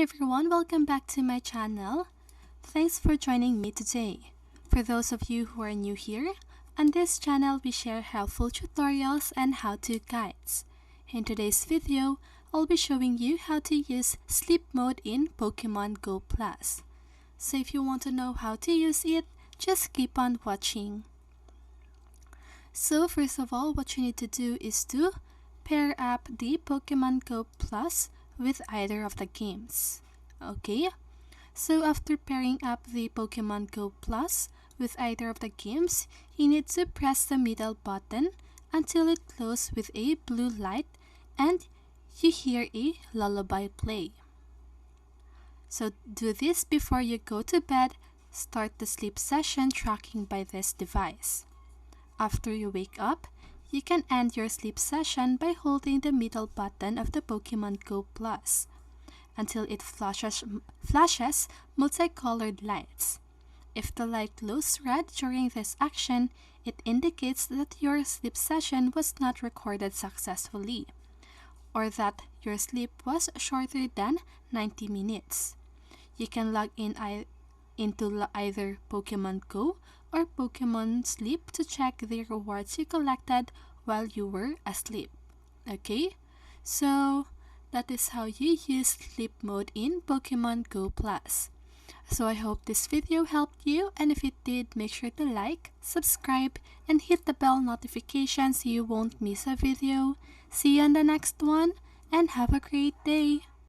Hi everyone, welcome back to my channel. Thanks for joining me today. For those of you who are new here, on this channel we share helpful tutorials and how-to guides. In today's video, I'll be showing you how to use sleep mode in Pokémon GO Plus. So if you want to know how to use it, just keep on watching. So first of all, what you need to do is to pair up the Pokémon GO Plus with either of the games. Okay, so after pairing up the Pokémon GO Plus with either of the games, you need to press the middle button until it glows with a blue light and you hear a lullaby play. So do this before you go to bed. Start the sleep session tracking by this device. After you wake up, you can end your sleep session by holding the middle button of the Pokémon GO Plus until it flashes multicolored lights. If the light glows red during this action, it indicates that your sleep session was not recorded successfully, or that your sleep was shorter than 90 minutes. You can log in into either Pokémon Go or Pokémon Sleep to check the rewards you collected while you were asleep. Okay, so that is how you use sleep mode in Pokémon GO Plus. So I hope this video helped you, and if it did, make sure to like, subscribe, and hit the bell notification so you won't miss a video. See you on the next one, and have a great day!